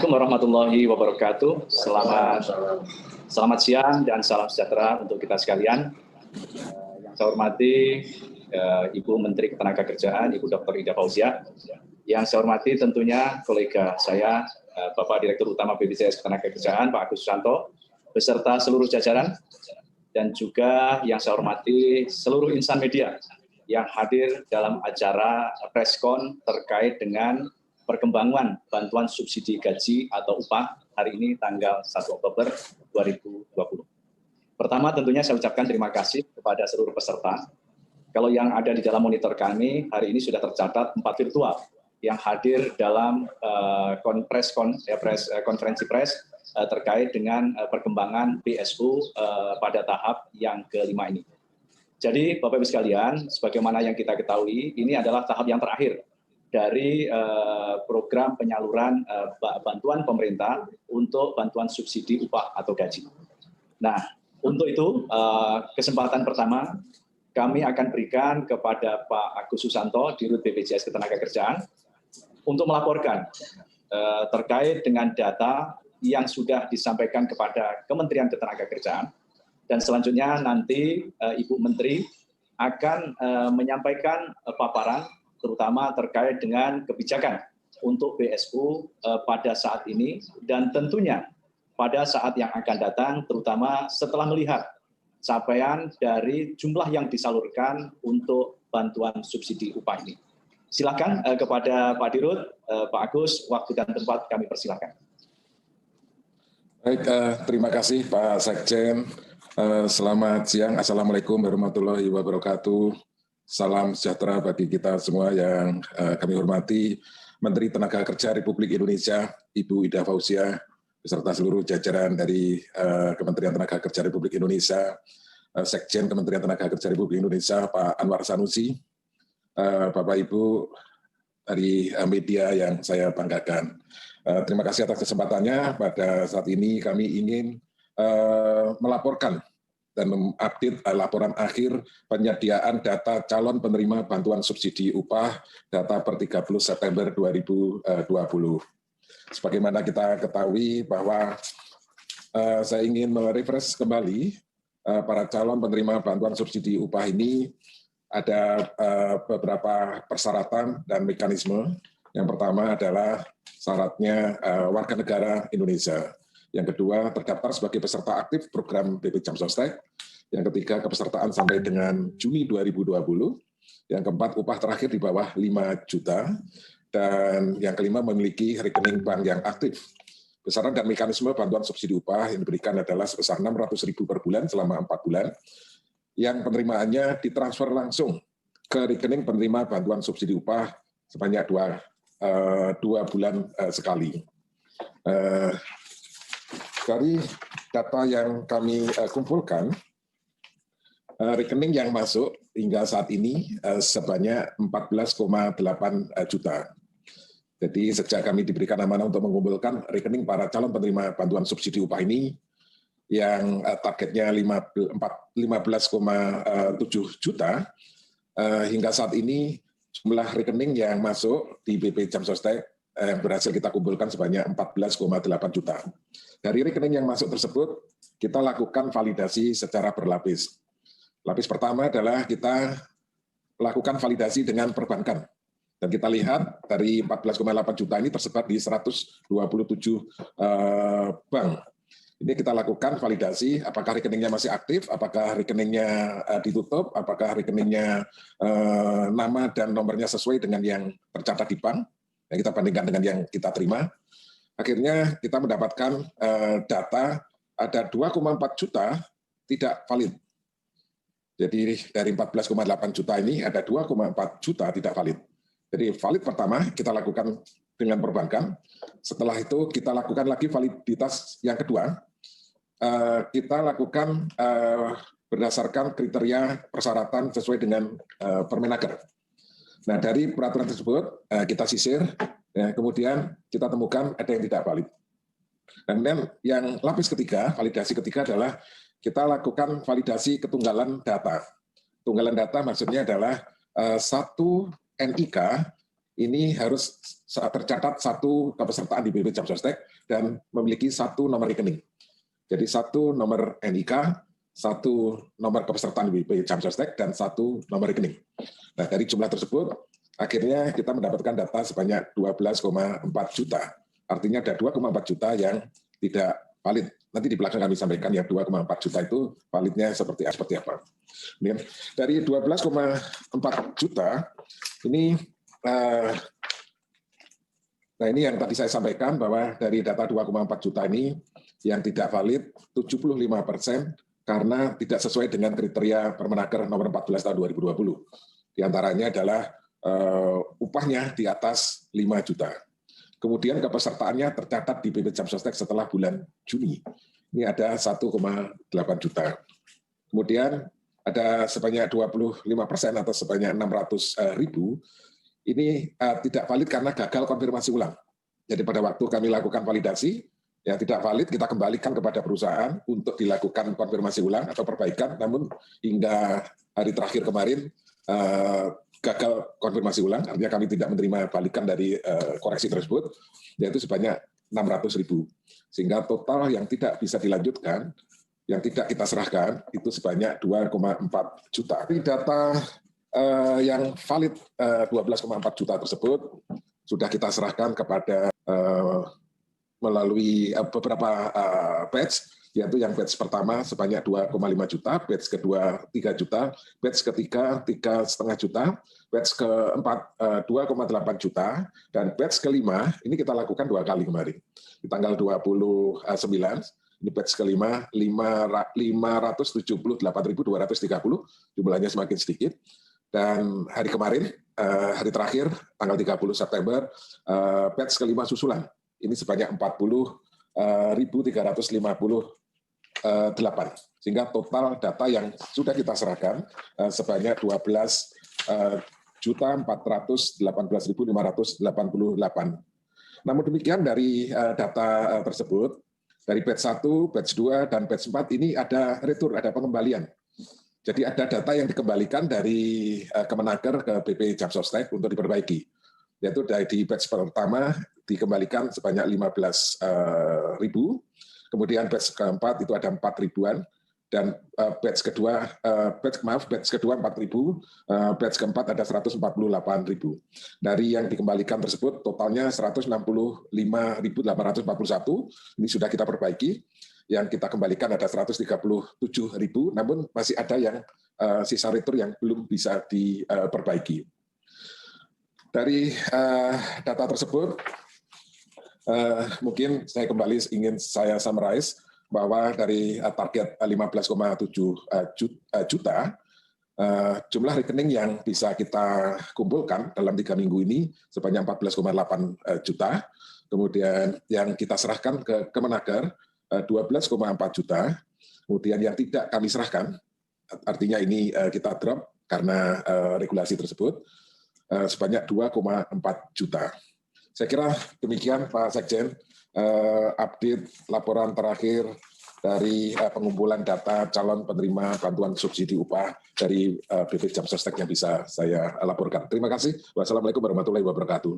Assalamualaikum warahmatullahi wabarakatuh. Selamat siang dan salam sejahtera untuk kita sekalian. Yang saya hormati Ibu Menteri Ketenagakerjaan, Ibu Dr. Ida Fauzia. Yang saya hormati tentunya kolega saya, Bapak Direktur Utama BPJS Ketenagakerjaan, Pak Agus Susanto, beserta seluruh jajaran, dan juga yang saya hormati seluruh insan media yang hadir dalam acara preskon terkait dengan perkembangan bantuan subsidi gaji atau upah hari ini tanggal 1 Oktober 2020. Pertama tentunya saya ucapkan terima kasih kepada seluruh peserta. Kalau yang ada di dalam monitor kami, hari ini sudah tercatat 4 virtual yang hadir dalam konferensi pers terkait dengan perkembangan PSU pada tahap yang kelima ini. Jadi Bapak-Ibu sekalian, sebagaimana yang kita ketahui, ini adalah tahap yang terakhir dari program penyaluran bantuan pemerintah untuk bantuan subsidi upah atau gaji. Nah, untuk itu kesempatan pertama kami akan berikan kepada Pak Agus Susanto, Dirut BPJS Ketenagakerjaan, untuk melaporkan terkait dengan data yang sudah disampaikan kepada Kementerian Ketenagakerjaan, dan selanjutnya nanti Ibu Menteri akan menyampaikan paparan terutama terkait dengan kebijakan untuk BSU pada saat ini dan tentunya pada saat yang akan datang, terutama setelah melihat capaian dari jumlah yang disalurkan untuk bantuan subsidi upah ini. Silakan kepada Pak Dirut, Pak Agus, waktu dan tempat kami persilakan. Baik, terima kasih Pak Sekjen. Selamat siang, Assalamualaikum warahmatullahi wabarakatuh. Salam sejahtera bagi kita semua yang kami hormati, Menteri Tenaga Kerja Republik Indonesia, Ibu Ida Fauzia, beserta seluruh jajaran dari Kementerian Tenaga Kerja Republik Indonesia, Sekjen Kementerian Tenaga Kerja Republik Indonesia, Pak Anwar Sanusi, Bapak Ibu dari media yang saya banggakan. Terima kasih atas kesempatannya. Pada saat ini kami ingin melaporkan dan mengupdate laporan akhir penyediaan data calon penerima bantuan subsidi upah data per 30 September 2020. Sebagaimana kita ketahui bahwa saya ingin merefresh kembali para calon penerima bantuan subsidi upah ini ada beberapa persyaratan dan mekanisme. Yang pertama adalah syaratnya warga negara Indonesia. Yang kedua, terdaftar sebagai peserta aktif program BP Jam Sostek. Yang ketiga, kepesertaan sampai dengan Juni 2020. Yang keempat, upah terakhir di bawah 5 juta. Dan yang kelima, memiliki rekening bank yang aktif. Besaran dan mekanisme bantuan subsidi upah yang diberikan adalah sebesar Rp600.000 per bulan selama 4 bulan. Yang penerimaannya ditransfer langsung ke rekening penerima bantuan subsidi upah sebanyak 2 bulan sekali. Dari data yang kami kumpulkan, rekening yang masuk hingga saat ini sebanyak 14,8 juta. Jadi sejak kami diberikan amanah untuk mengumpulkan rekening para calon penerima bantuan subsidi upah ini, yang targetnya 15,7 juta, hingga saat ini jumlah rekening yang masuk di BP Jam Sostek berhasil kita kumpulkan sebanyak 14,8 juta. Dari rekening yang masuk tersebut, kita lakukan validasi secara berlapis. Lapis pertama adalah kita lakukan validasi dengan perbankan. Dan kita lihat dari 14,8 juta ini tersebar di 127 bank. Ini kita lakukan validasi, apakah rekeningnya masih aktif, apakah rekeningnya ditutup, apakah rekeningnya nama dan nomornya sesuai dengan yang tercatat di bank. Yang kita bandingkan dengan yang kita terima. Akhirnya kita mendapatkan data ada 2,4 juta tidak valid. Jadi dari 14,8 juta ini ada 2,4 juta tidak valid. Jadi valid pertama kita lakukan dengan perbankan. Setelah itu kita lakukan lagi validitas yang kedua. Kita lakukan berdasarkan kriteria persyaratan sesuai dengan Permenaker. Nah, dari peraturan tersebut kita sisir, ya, kemudian kita temukan ada yang tidak valid. Dan kemudian yang lapis ketiga, validasi ketiga adalah kita lakukan validasi ketunggalan data. Tunggalan data maksudnya adalah satu NIK ini harus tercatat satu kepesertaan di BP Jamsostek dan memiliki satu nomor rekening. Jadi satu nomor NIK, satu nomor kepesertaan di BP Jamsostek, dan satu nomor rekening. Nah, dari jumlah tersebut, akhirnya kita mendapatkan data sebanyak 12,4 juta. Artinya ada 2,4 juta yang tidak valid. Nanti di belakang kami sampaikan ya 2,4 juta itu validnya seperti apa. Kemudian dari 12,4 juta, ini nah ini yang tadi saya sampaikan bahwa dari data 2,4 juta ini yang tidak valid 75% karena tidak sesuai dengan kriteria Permenaker nomor 14 tahun 2020. Di antaranya adalah upahnya di atas 5 juta. Kemudian kepesertaannya tercatat di BP Jamsostek setelah bulan Juni. Ini ada 1,8 juta. Kemudian ada sebanyak 25% atau sebanyak 600.000 ini tidak valid karena gagal konfirmasi ulang. Jadi pada waktu kami lakukan validasi, yang tidak valid kita kembalikan kepada perusahaan untuk dilakukan konfirmasi ulang atau perbaikan, namun hingga hari terakhir kemarin gagal konfirmasi ulang, artinya kami tidak menerima balikan dari koreksi tersebut, yaitu sebanyak 600.000. Sehingga total yang tidak bisa dilanjutkan, yang tidak kita serahkan, itu sebanyak 2,4 juta. Tapi data yang valid 12,4 juta tersebut sudah kita serahkan kepada melalui beberapa batch, yaitu yang batch pertama sebanyak 2,5 juta, batch kedua 3 juta, batch ketiga 3,5 juta, batch keempat 2,8 juta, dan batch kelima ini kita lakukan 2 kali kemarin. Di tanggal 29, ini batch kelima 578.230, jumlahnya semakin sedikit. Dan hari kemarin, hari terakhir, tanggal 30 September, batch kelima susulan. Ini sebanyak 40.358. Sehingga total data yang sudah kita serahkan sebanyak 12.418.588. Namun demikian dari data tersebut, dari batch 1, batch 2, dan batch 4 ini ada retur, ada pengembalian. Jadi ada data yang dikembalikan dari Kemenaker ke BP Jamsostek untuk diperbaiki. Yaitu di batch pertama dikembalikan sebanyak 15.000, kemudian batch keempat itu ada 4.000-an, dan batch kedua 4.000, batch keempat ada 148.000. Dari yang dikembalikan tersebut totalnya 165.841, ini sudah kita perbaiki. Yang kita kembalikan ada 137.000, namun masih ada yang sisa retur yang belum bisa diperbaiki. Dari data tersebut, mungkin saya kembali ingin saya summarize bahwa dari target 15,7 juta, jumlah rekening yang bisa kita kumpulkan dalam 3 minggu ini sebanyak 14,8 juta, kemudian yang kita serahkan ke Kemenaker 12,4 juta, kemudian yang tidak kami serahkan, artinya ini kita drop karena regulasi tersebut, sebanyak 2,4 juta. Saya kira demikian Pak Sekjen, update laporan terakhir dari pengumpulan data calon penerima bantuan subsidi upah dari BP Jamsostek yang bisa saya laporkan. Terima kasih. Wassalamualaikum warahmatullahi wabarakatuh.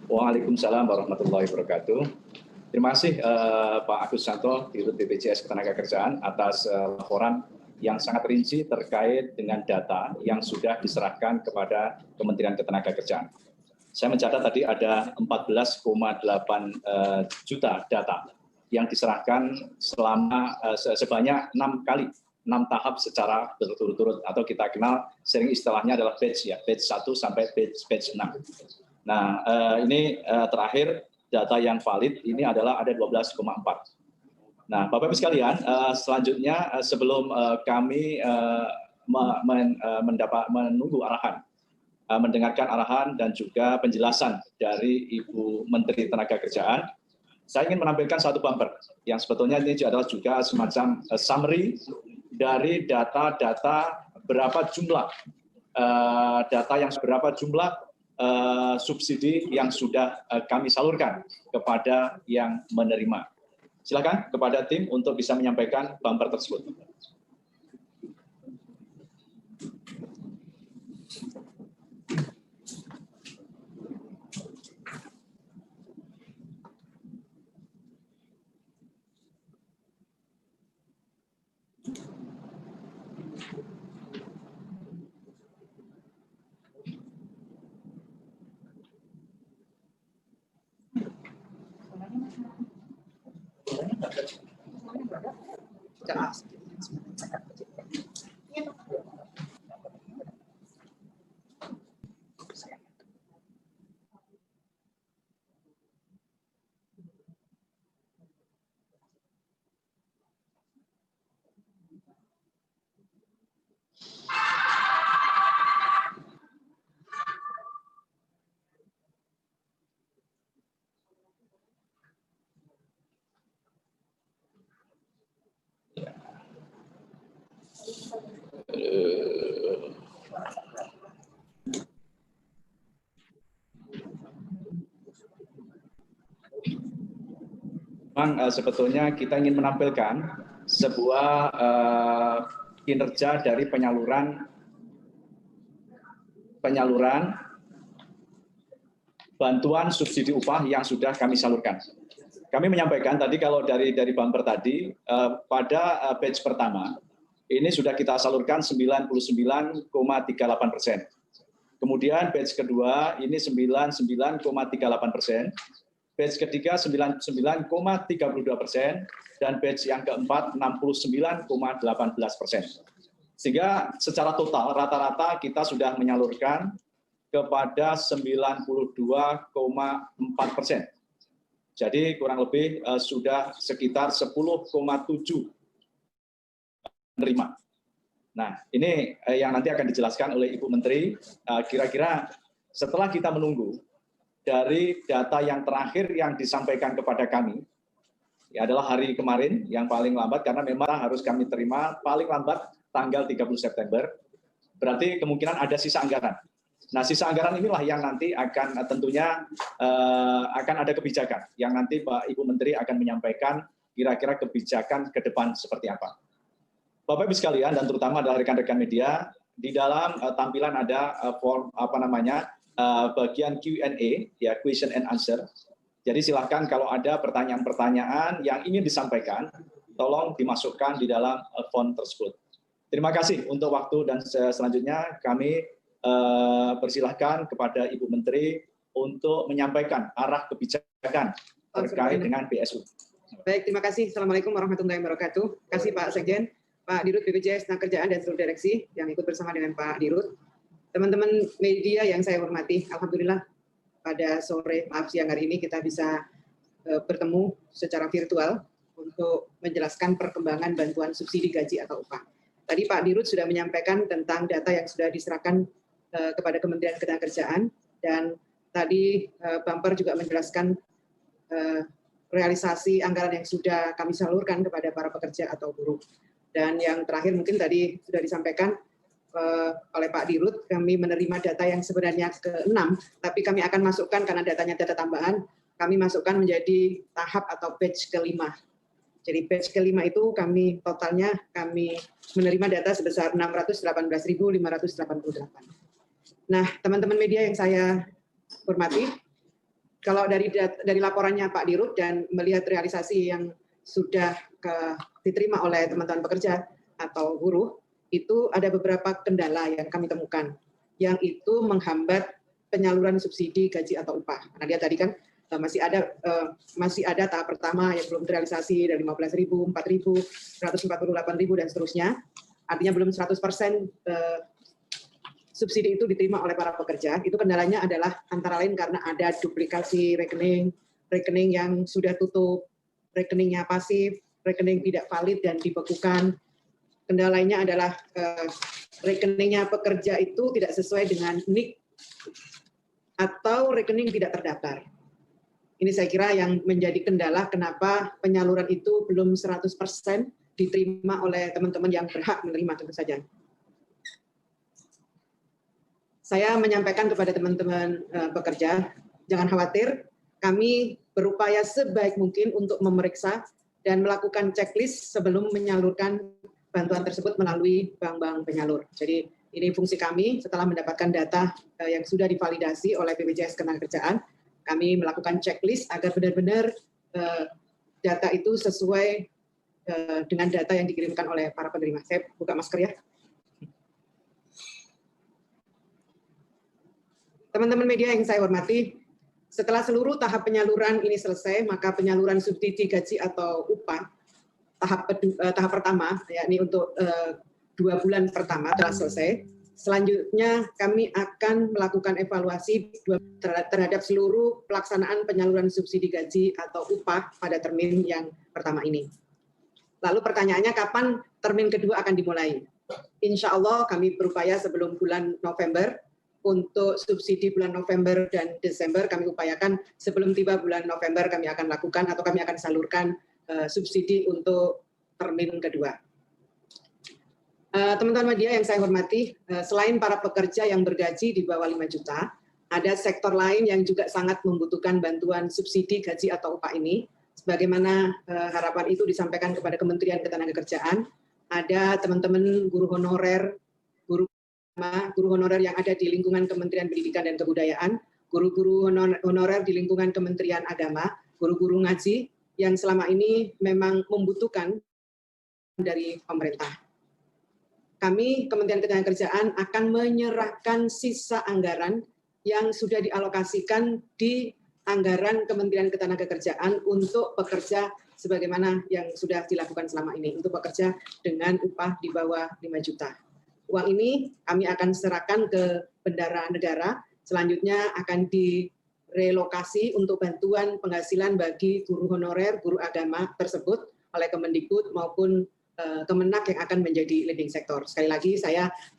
Waalaikumsalam warahmatullahi wabarakatuh. Terima kasih Pak Agus Santo, Dirut BPJS Ketenagakerjaan atas laporan yang sangat rinci terkait dengan data yang sudah diserahkan kepada Kementerian Ketenagakerjaan. Saya mencatat tadi ada 14,8 juta data yang diserahkan selama sebanyak 6 kali, 6 tahap secara berturut-turut, atau kita kenal sering istilahnya adalah batch ya, batch 1 sampai batch 6. Nah, ini terakhir data yang valid ini adalah ada 12,4. Nah, Bapak Ibu sekalian, selanjutnya sebelum kami menunggu arahan, mendengarkan arahan dan juga penjelasan dari Ibu Menteri Ketenagakerjaan, saya ingin menampilkan satu bumper yang sebetulnya ini adalah juga semacam summary dari data-data berapa jumlah subsidi yang sudah kami salurkan kepada yang menerima. Silakan kepada tim untuk bisa menyampaikan bumper tersebut. Memang sebetulnya kita ingin menampilkan sebuah kinerja dari penyaluran bantuan subsidi upah yang sudah kami salurkan. Kami menyampaikan tadi kalau dari bumper tadi pada batch pertama ini sudah kita salurkan 99,38%. Kemudian batch kedua ini 99,38%. Batch ketiga 99,32% dan batch yang keempat 69,18%. Sehingga secara total rata-rata kita sudah menyalurkan kepada 92,4%. Jadi kurang lebih sudah sekitar 10,7 menerima. Nah, ini yang nanti akan dijelaskan oleh Ibu Menteri. Kira-kira setelah kita menunggu dari data yang terakhir yang disampaikan kepada kami, ya adalah hari kemarin yang paling lambat, karena memang harus kami terima paling lambat tanggal 30 September, berarti kemungkinan ada sisa anggaran. Nah, sisa anggaran inilah yang nanti akan tentunya akan ada kebijakan, yang nanti Pak Ibu Menteri akan menyampaikan kira-kira kebijakan ke depan seperti apa. Bapak Ibu sekalian, dan terutama adalah rekan-rekan media, di dalam tampilan ada form bagian Q&A, ya, question and answer. Jadi silakan kalau ada pertanyaan-pertanyaan yang ingin disampaikan, tolong dimasukkan di dalam form tersebut. Terima kasih untuk waktu, dan selanjutnya kami persilahkan kepada Ibu Menteri untuk menyampaikan arah kebijakan terkait dengan PSU. Baik, terima kasih. Assalamualaikum warahmatullahi wabarakatuh. Terima kasih Pak Sekjen, Pak Dirut BPJS Tenagakerjaan dan seluruh direksi yang ikut bersama dengan Pak Dirut. Teman-teman media yang saya hormati, alhamdulillah pada sore, siang hari ini kita bisa bertemu secara virtual untuk menjelaskan perkembangan bantuan subsidi gaji atau upah. Tadi Pak Dirut sudah menyampaikan tentang data yang sudah diserahkan kepada Kementerian Ketenagakerjaan, dan tadi Bumper juga menjelaskan realisasi anggaran yang sudah kami salurkan kepada para pekerja atau buruh. Dan yang terakhir mungkin tadi sudah disampaikan oleh Pak Dirut, kami menerima data yang sebenarnya ke-6, tapi kami akan masukkan karena datanya data tambahan, kami masukkan menjadi tahap atau batch ke-5. Jadi batch ke-5 itu totalnya kami menerima data sebesar 618.588. Nah, teman-teman media yang saya hormati, kalau dari laporannya Pak Dirut dan melihat realisasi yang sudah diterima oleh teman-teman pekerja atau buruh, itu ada beberapa kendala yang kami temukan, yang itu menghambat penyaluran subsidi gaji atau upah. Karena dia tadi kan masih ada tahap pertama yang belum terrealisasi dari 15.000, 4.000, 148.000 dan seterusnya. Artinya belum 100% subsidi itu diterima oleh para pekerja. Itu kendalanya adalah antara lain karena ada duplikasi rekening yang sudah tutup, rekeningnya pasif, rekening tidak valid dan dibekukan. Kendala lainnya adalah rekeningnya pekerja itu tidak sesuai dengan NIK atau rekening tidak terdaftar. Ini saya kira yang menjadi kendala kenapa penyaluran itu belum 100% diterima oleh teman-teman yang berhak menerima tentu saja. Saya menyampaikan kepada teman-teman pekerja, jangan khawatir, kami berupaya sebaik mungkin untuk memeriksa dan melakukan checklist sebelum menyalurkan bantuan tersebut melalui bank-bank penyalur. Jadi ini fungsi kami setelah mendapatkan data yang sudah divalidasi oleh BPJS Ketenagakerjaan, kami melakukan checklist agar benar-benar data itu sesuai dengan data yang dikirimkan oleh para penerima. Saya buka masker ya. Teman-teman media yang saya hormati, Setelah seluruh tahap penyaluran ini selesai, maka penyaluran subsidi gaji atau upah tahap pertama, yakni untuk 2 bulan pertama telah selesai. Selanjutnya kami akan melakukan evaluasi terhadap seluruh pelaksanaan penyaluran subsidi gaji atau upah pada termin yang pertama ini. Lalu pertanyaannya, kapan termin kedua akan dimulai? Insya Allah kami berupaya sebelum bulan November. Untuk subsidi bulan November dan Desember kami upayakan sebelum tiba bulan November kami akan lakukan atau kami akan salurkan subsidi untuk termin kedua. Teman-teman media yang saya hormati, selain para pekerja yang bergaji di bawah 5 juta, ada sektor lain yang juga sangat membutuhkan bantuan subsidi gaji atau upah ini. Sebagaimana harapan itu disampaikan kepada Kementerian Ketenagakerjaan, ada teman-teman guru honorer, guru honorer yang ada di lingkungan Kementerian Pendidikan dan Kebudayaan, guru-guru honorer di lingkungan Kementerian Agama, guru-guru ngaji yang selama ini memang membutuhkan dari pemerintah. Kami, Kementerian Ketenagakerjaan, akan menyerahkan sisa anggaran yang sudah dialokasikan di anggaran Kementerian Ketenagakerjaan untuk pekerja sebagaimana yang sudah dilakukan selama ini, untuk pekerja dengan upah di bawah 5 juta. Uang ini kami akan serahkan ke bendara negara, selanjutnya akan direlokasi untuk bantuan penghasilan bagi guru honorer, guru agama tersebut oleh Kemendikbud maupun Kemenak yang akan menjadi leading sector. Sekali lagi,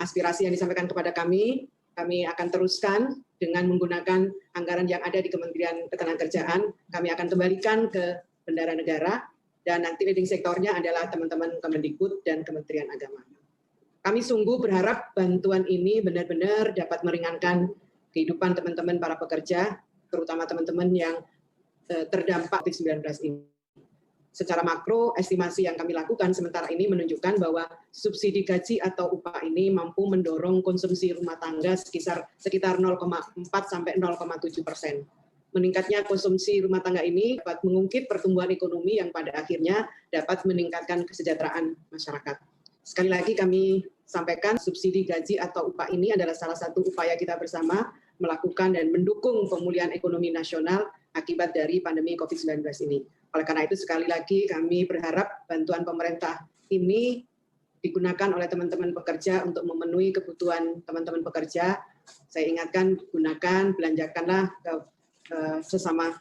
aspirasi yang disampaikan kepada kami akan teruskan dengan menggunakan anggaran yang ada di Kementerian Ketenagakerjaan, kami akan kembalikan ke bendara negara, dan nanti leading sektornya adalah teman-teman Kemendikbud dan Kementerian Agama. Kami sungguh berharap bantuan ini benar-benar dapat meringankan kehidupan teman-teman para pekerja, terutama teman-teman yang terdampak COVID-19 ini. Secara makro, estimasi yang kami lakukan sementara ini menunjukkan bahwa subsidi gaji atau upah ini mampu mendorong konsumsi rumah tangga sekitar 0,4 sampai 0,7%. Meningkatnya konsumsi rumah tangga ini dapat mengungkit pertumbuhan ekonomi yang pada akhirnya dapat meningkatkan kesejahteraan masyarakat. Sekali lagi kami sampaikan subsidi gaji atau upah ini adalah salah satu upaya kita bersama melakukan dan mendukung pemulihan ekonomi nasional akibat dari pandemi COVID-19 ini. Oleh karena itu sekali lagi kami berharap bantuan pemerintah ini digunakan oleh teman-teman pekerja untuk memenuhi kebutuhan teman-teman pekerja. Saya ingatkan, gunakan, belanjakanlah ke sesama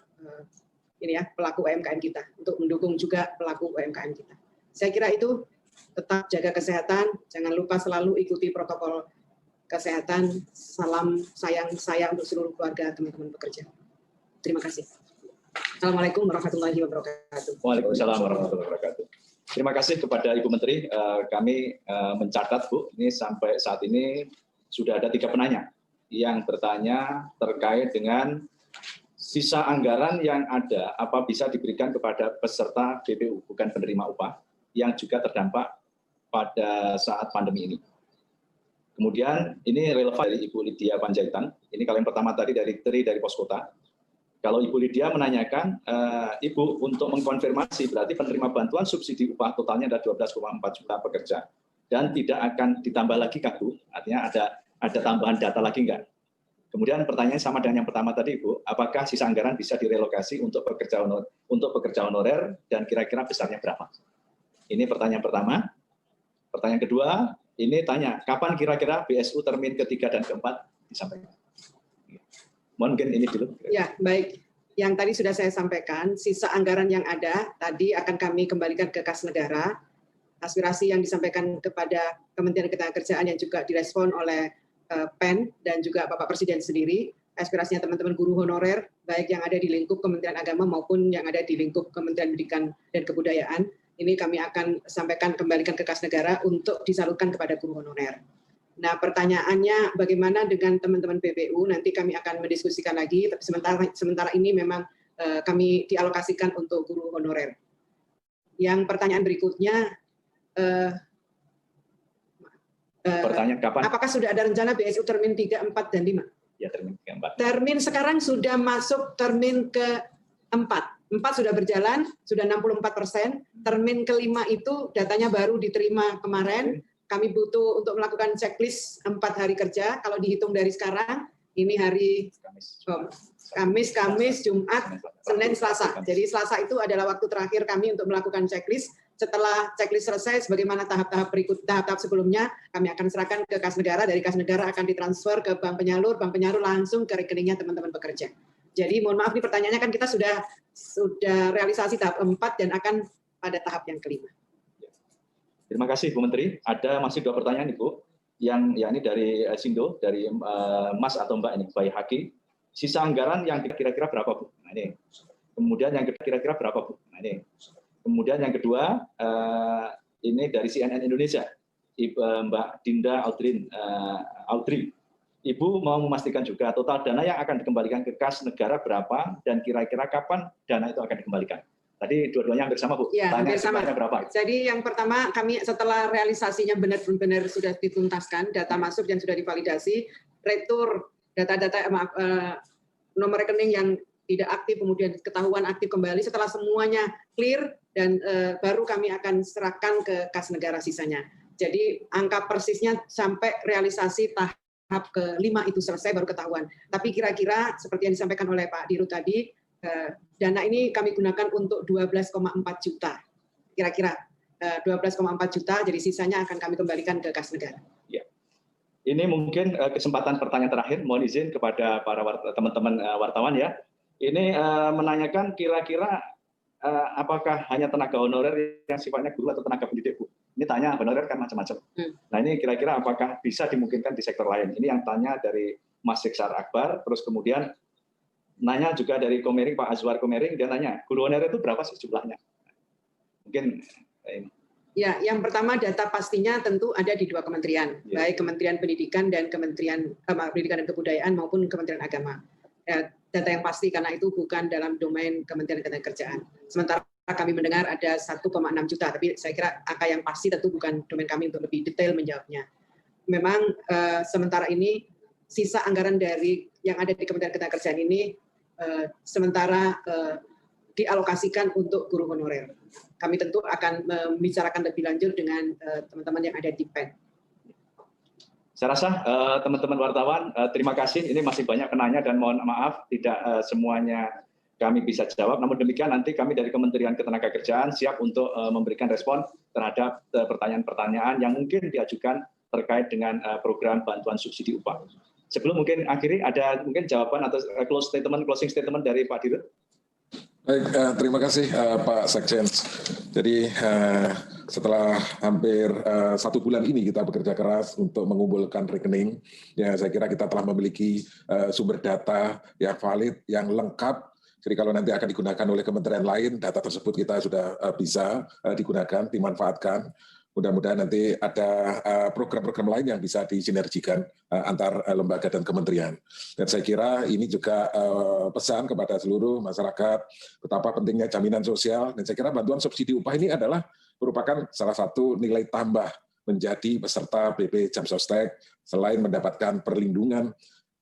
pelaku UMKM kita untuk mendukung juga pelaku UMKM kita. Saya kira itu. Tetap jaga kesehatan, jangan lupa selalu ikuti protokol kesehatan. Salam sayang saya untuk seluruh keluarga teman-teman pekerja. Terima kasih. Assalamualaikum warahmatullahi wabarakatuh. Waalaikumsalam warahmatullahi wabarakatuh. Terima kasih kepada Ibu Menteri. Kami mencatat, Bu, ini sampai saat ini sudah ada 3 penanya yang bertanya terkait dengan sisa anggaran yang ada, apa bisa diberikan kepada peserta BPU, bukan penerima upah, yang juga terdampak pada saat pandemi ini. Kemudian ini relevan dari Ibu Lydia Panjaitan. Ini kalau yang pertama tadi dari Tri dari Poskota. Kalau Ibu Lydia menanyakan, Ibu untuk mengkonfirmasi berarti penerima bantuan subsidi upah totalnya ada 12,4 juta pekerja dan tidak akan ditambah lagi kah, Bu? Artinya ada tambahan data lagi enggak? Kemudian pertanyaan sama dengan yang pertama tadi, Ibu, apakah sisa anggaran bisa direlokasi untuk pekerja honorer dan kira-kira besarnya berapa? Ini pertanyaan pertama. Pertanyaan kedua, ini tanya, kapan kira-kira BSU termin ketiga dan keempat disampaikan? Mungkin ini dulu. Ya, baik. Yang tadi sudah saya sampaikan, sisa anggaran yang ada tadi akan kami kembalikan ke kas negara. Aspirasi yang disampaikan kepada Kementerian Ketenagakerjaan yang juga direspon oleh PEN dan juga Bapak Presiden sendiri, aspirasinya teman-teman guru honorer, baik yang ada di lingkup Kementerian Agama maupun yang ada di lingkup Kementerian Pendidikan dan Kebudayaan, ini kami akan sampaikan kembalikan ke kas negara untuk disalurkan kepada guru honorer. Nah, pertanyaannya bagaimana dengan teman-teman PPU, nanti kami akan mendiskusikan lagi, tapi sementara ini memang kami dialokasikan untuk guru honorer. Yang pertanyaan berikutnya, pertanyaan kapan? Apakah sudah ada rencana BSU termin 3, 4, dan 5? Ya, termin 3, 4. Termin sekarang sudah masuk termin ke-4. 4 sudah berjalan, sudah 64%. Termin ke-5 itu datanya baru diterima kemarin. Kami butuh untuk melakukan checklist 4 hari kerja. Kalau dihitung dari sekarang, Ini hari Kamis, Jumat, Senin, Selasa. Jadi Selasa itu adalah waktu terakhir kami untuk melakukan checklist. Setelah checklist selesai, sebagaimana tahap-tahap berikut, tahap-tahap sebelumnya, kami akan serahkan ke kas negara. Dari kas negara akan ditransfer ke bank penyalur langsung ke rekeningnya teman-teman pekerja. Jadi mohon maaf, ini pertanyaannya kan kita sudah realisasi tahap 4 dan akan pada tahap yang kelima. Terima kasih Bu Menteri. Ada masih 2 pertanyaan Ibu. Yang ya ini dari Sindo, dari Mas atau Mbak ini, Bayi Haki. Sisa anggaran yang kira-kira berapa Bu? Nah ini. Kemudian yang kira-kira berapa Bu? Nah ini. Kemudian yang kedua, ini dari CNN Indonesia, Mbak Dinda Audrey. Ibu mau memastikan juga total dana yang akan dikembalikan ke kas negara berapa dan kira-kira kapan dana itu akan dikembalikan. Tadi dua-duanya hampir sama Bu. Ya, hampir sama. Berapa? Jadi yang pertama kami setelah realisasinya benar-benar sudah dituntaskan, data masuk yang sudah divalidasi, retur data-data nomor rekening yang tidak aktif kemudian ketahuan aktif kembali, setelah semuanya clear dan baru kami akan serahkan ke kas negara sisanya. Jadi angka persisnya sampai realisasi tahap ke-5 itu selesai baru ketahuan. Tapi kira-kira seperti yang disampaikan oleh Pak Dirut tadi, dana ini kami gunakan untuk 12,4 juta. Kira-kira 12,4 juta, jadi sisanya akan kami kembalikan ke kas negara. Ya. Ini mungkin kesempatan pertanyaan terakhir, mohon izin kepada para teman-teman wartawan ya. Ini menanyakan kira-kira apakah hanya tenaga honorer yang sifatnya guru atau tenaga pendidik, Bu? Ini tanya honorer kan macam-macam. Nah ini kira-kira apakah bisa dimungkinkan di sektor lain? Ini yang tanya dari Mas Siksar Akbar, terus kemudian nanya juga dari Komering, Pak Azwar Komering, dia nanya, guru honorer itu berapa sih jumlahnya? Mungkin ini. Ya, yang pertama data pastinya tentu ada di 2 kementerian, baik Kementerian Pendidikan dan Kementerian Pendidikan dan Kebudayaan maupun Kementerian Agama. Data yang pasti karena itu bukan dalam domain Kementerian Ketenagakerjaan. Sementara kami mendengar ada 1,6 juta, tapi saya kira angka yang pasti tentu bukan domain kami untuk lebih detail menjawabnya. Memang sementara ini sisa anggaran dari yang ada di Kementerian Ketenagakerjaan ini sementara dialokasikan untuk guru honorer. Kami tentu akan membicarakan lebih lanjut dengan teman-teman yang ada di PEN. Saya rasa teman-teman wartawan, terima kasih. Ini masih banyak penanya dan mohon maaf tidak semuanya kami bisa jawab. Namun demikian nanti kami dari Kementerian Ketenagakerjaan siap untuk memberikan respon terhadap pertanyaan-pertanyaan yang mungkin diajukan terkait dengan program bantuan subsidi upah. Sebelum mungkin akhiri ada mungkin jawaban atau closing statement dari Pak Dirut. Baik, terima kasih Pak Sekjen. Jadi setelah hampir 1 bulan ini kita bekerja keras untuk mengumpulkan rekening, ya saya kira kita telah memiliki sumber data yang valid, yang lengkap. Jadi kalau nanti akan digunakan oleh kementerian lain, data tersebut kita sudah bisa digunakan, dimanfaatkan. Mudah-mudahan nanti ada program-program lain yang bisa disinergikan antar lembaga dan kementerian. Dan saya kira ini juga pesan kepada seluruh masyarakat betapa pentingnya jaminan sosial. Dan saya kira bantuan subsidi upah ini adalah merupakan salah satu nilai tambah menjadi peserta BP Jam Sostek selain mendapatkan perlindungan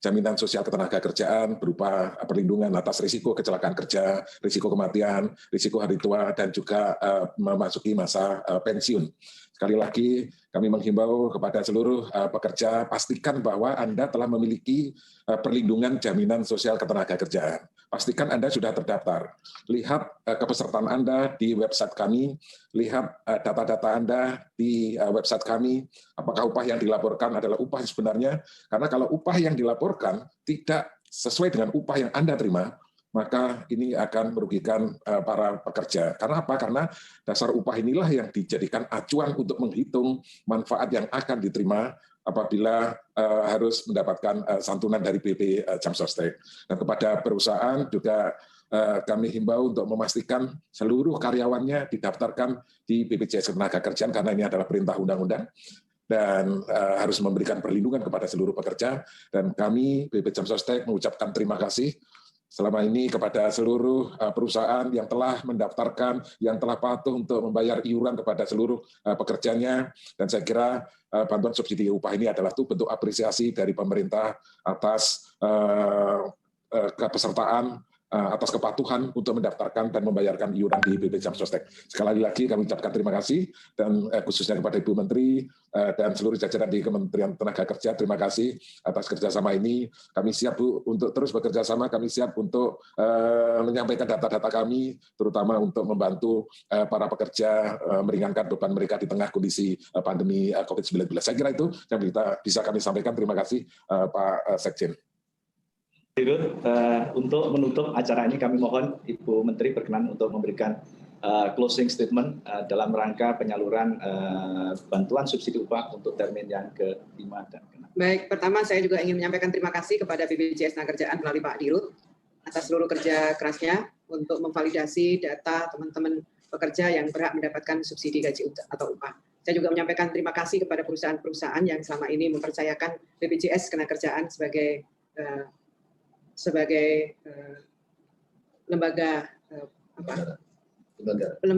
jaminan sosial ketenagakerjaan berupa perlindungan atas risiko kecelakaan kerja, risiko kematian, risiko hari tua, dan juga memasuki masa pensiun. Sekali lagi, kami menghimbau kepada seluruh pekerja, pastikan bahwa Anda telah memiliki perlindungan jaminan sosial ketenagakerjaan. Pastikan Anda sudah terdaftar. Lihat kepesertaan Anda di website kami, lihat data-data Anda di website kami, apakah upah yang dilaporkan adalah upah sebenarnya, karena kalau upah yang dilaporkan tidak sesuai dengan upah yang Anda terima, maka ini akan merugikan para pekerja. Karena apa? Karena dasar upah inilah yang dijadikan acuan untuk menghitung manfaat yang akan diterima apabila harus mendapatkan santunan dari BP Jam Sostek. Dan kepada perusahaan juga kami himbau untuk memastikan seluruh karyawannya didaftarkan di BPJS Ketenagakerjaan karena ini adalah perintah undang-undang dan harus memberikan perlindungan kepada seluruh pekerja. Dan kami BP Jam Sostek mengucapkan terima kasih selama ini kepada seluruh perusahaan yang telah mendaftarkan, yang telah patuh untuk membayar iuran kepada seluruh pekerjanya. Dan saya kira bantuan subsidi upah ini adalah bentuk apresiasi dari pemerintah atas kepesertaan atas kepatuhan untuk mendaftarkan dan membayarkan iuran di BPJS Sostek. Sekali lagi kami ucapkan terima kasih, dan khususnya kepada Ibu Menteri dan seluruh jajaran di Kementerian Tenaga Kerja, terima kasih atas kerjasama ini. Kami siap, Bu, untuk terus bekerja sama, kami siap untuk menyampaikan data-data kami, terutama untuk membantu para pekerja meringankan beban mereka di tengah kondisi pandemi COVID-19. Saya kira itu yang bisa kami sampaikan. Terima kasih, Pak Sekjen. Dirut, untuk menutup acara ini kami mohon Ibu Menteri berkenan untuk memberikan closing statement dalam rangka penyaluran bantuan subsidi upah untuk termin yang ke-5 dan ke-6. Baik, pertama saya juga ingin menyampaikan terima kasih kepada BPJS Tenagakerjaan melalui Pak Dirut atas seluruh kerja kerasnya untuk memvalidasi data teman-teman pekerja yang berhak mendapatkan subsidi gaji atau upah. Saya juga menyampaikan terima kasih kepada perusahaan-perusahaan yang selama ini mempercayakan BPJS Ketenagakerjaan sebagai lembaga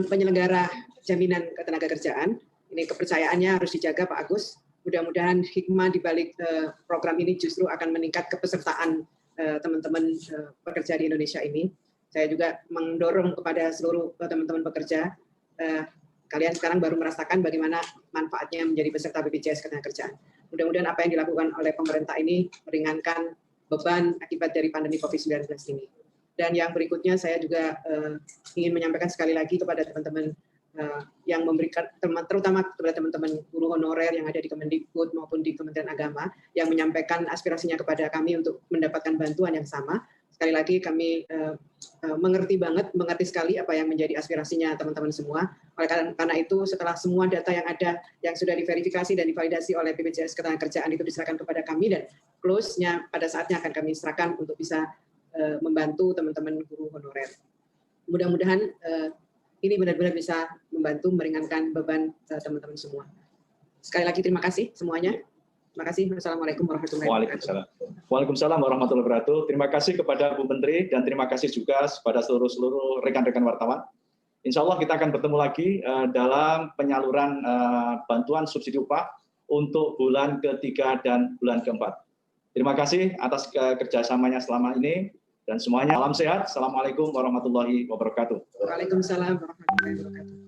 penyelenggara jaminan ketenagakerjaan. Ini kepercayaannya harus dijaga, Pak Agus. Mudah-mudahan hikmah di balik program ini justru akan meningkat kepesertaan teman-teman pekerja di Indonesia ini. Saya juga mendorong kepada seluruh teman-teman pekerja, kalian sekarang baru merasakan bagaimana manfaatnya menjadi peserta BPJS Ketenagakerjaan. Mudah-mudahan apa yang dilakukan oleh pemerintah ini meringankan beban akibat dari pandemi COVID-19 ini. Dan yang berikutnya saya juga ingin menyampaikan sekali lagi kepada teman-teman yang memberikan, terutama kepada teman-teman guru honorer yang ada di Kemendikbud maupun di Kementerian Agama, yang menyampaikan aspirasinya kepada kami untuk mendapatkan bantuan yang sama. Sekali lagi kami mengerti sekali apa yang menjadi aspirasinya teman-teman semua. Oleh karena itu, setelah semua data yang ada, yang sudah diverifikasi dan divalidasi oleh BPJS Ketenagakerjaan itu diserahkan kepada kami, dan close-nya pada saatnya akan kami serahkan untuk bisa membantu teman-teman guru honorer. Mudah-mudahan ini benar-benar bisa membantu meringankan beban teman-teman semua. Sekali lagi terima kasih semuanya. Terima kasih. Wassalamualaikum warahmatullahi wabarakatuh. Waalaikumsalam warahmatullahi wabarakatuh. Terima kasih kepada Bu Menteri dan terima kasih juga kepada seluruh rekan-rekan wartawan. Insya Allah kita akan bertemu lagi dalam penyaluran bantuan subsidi upah untuk bulan ke-3 dan bulan ke-4. Terima kasih atas kerjasamanya selama ini dan semuanya. Salam sehat. Assalamualaikum warahmatullahi wabarakatuh. Waalaikumsalam warahmatullahi wabarakatuh.